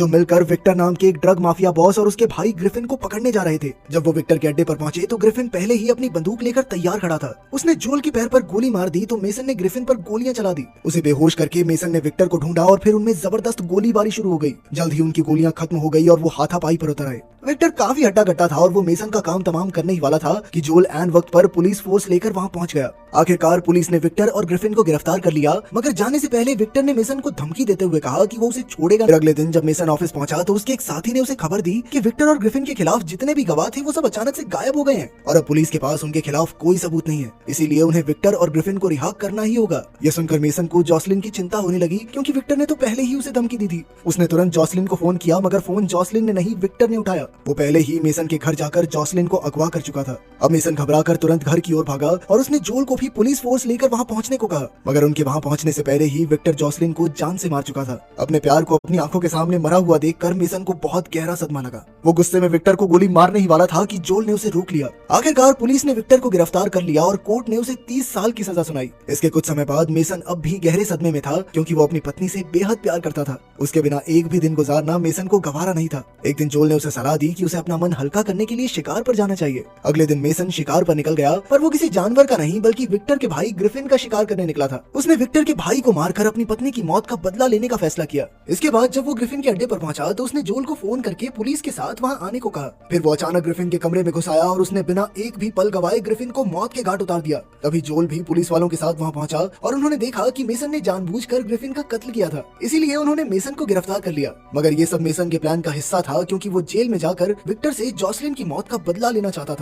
जो मिलकर विक्टर नाम के एक ड्रग माफिया बॉस और उसके भाई ग्रिफिन को पकड़ने जा रहे थे। जब वो विक्टर के अड्डे पर पहुंचे तो ग्रिफिन पहले ही अपनी बंदूक लेकर तैयार खड़ा था। उसने जोल के पैर पर गोली मार दी तो मेसन ने ग्रिफिन पर गोलियां चला दी। उसे बेहोश करके मेसन ने विक्टर को ढूंढा और फिर उनमें जबरदस्त गोलीबारी शुरू हो गई। जल्द ही उनकी गोलियां खत्म हो गई और वो हाथापाई पर उतर आए। विक्टर काफी हट्टा कट्टा था और वो मेसन का काम तमाम करने ही वाला था कि जोल ऐन वक्त पर पुलिस फोर्स लेकर वहां पहुंच गया। आखिरकार पुलिस ने विक्टर और ग्रिफिन को गिरफ्तार कर लिया, मगर जाने से पहले विक्टर ने मेसन को धमकी देते हुए कहा कि वो उसे छोड़ेगा। अगले दिन जब मेसन ऑफिस पहुंचा तो उसके एक साथी ने उसे खबर दी कि विक्टर और ग्रिफिन के खिलाफ जितने भी गवाह थे वो सब अचानक से गायब हो गए हैं और अब पुलिस के पास उनके खिलाफ कोई सबूत नहीं है, इसीलिए उन्हें विक्टर और ग्रिफिन को रिहा करना ही होगा। यह सुनकर मेसन को जॉसलिन की चिंता होने लगी, क्योंकि विक्टर ने तो पहले ही उसे धमकी दी थी। उसने तुरंत जॉसलिन को फोन किया, मगर फोन जॉसलिन ने नहीं विक्टर ने उठाया। वो पहले ही मेसन के घर जाकर जॉसलिन को अगवा कर चुका था। अब मेसन घबराकर तुरंत घर की ओर भागा और उसने जोल को भी पुलिस फोर्स लेकर वहां पहुंचने को कहा, मगर उनके वहां पहुंचने से पहले ही विक्टर जॉसलिन को जान से मार चुका था। अपने प्यार को अपनी आंखों के सामने मरा हुआ देखकर मेसन को बहुत गहरा सदमा लगा। वो गुस्से में विक्टर को गोली मारने ही वाला था कि जोल ने उसे रोक लिया। आखिरकार पुलिस ने विक्टर को गिरफ्तार कर लिया और कोर्ट ने उसे 30 साल की सजा सुनाई। इसके कुछ समय बाद मेसन अब भी गहरे सदमे में था, क्योंकि वो अपनी पत्नी से बेहद प्यार करता था। उसके बिना एक भी दिन गुजारना मेसन को गवारा नहीं था। एक दिन जोल ने उसे सलाह दी कि उसे अपना मन हल्का करने के लिए शिकार पर जाना चाहिए। अगले दिन मेसन शिकार पर निकल गया, पर वो किसी जानवर का नहीं बल्कि विक्टर के भाई ग्रिफिन का शिकार करने निकला था। उसने विक्टर के भाई को मारकर अपनी पत्नी की मौत का बदला लेने का फैसला किया। इसके बाद जब वो ग्रिफिन के अड्डे पर पहुंचा तो उसने जोल को फोन करके पुलिस के साथ वहां आने को कहा। फिर वो अचानक ग्रिफिन के कमरे में घुस आया और उसने बिना एक भी पल गवाए ग्रिफिन को मौत के घाट उतार दिया। तभी जोल भी पुलिस वालों के साथ वहां पहुंचा और उन्होंने देखा कि मेसन ने जानबूझकर ग्रिफिन का कत्ल किया था, इसीलिए उन्होंने मेसन को गिरफ्तार कर लिया। मगर ये सब मेसन के प्लान का हिस्सा था, क्योंकि वो जेल में जाकर विक्टर से जॉसलिन की मौत का बदला लेना चाहता था।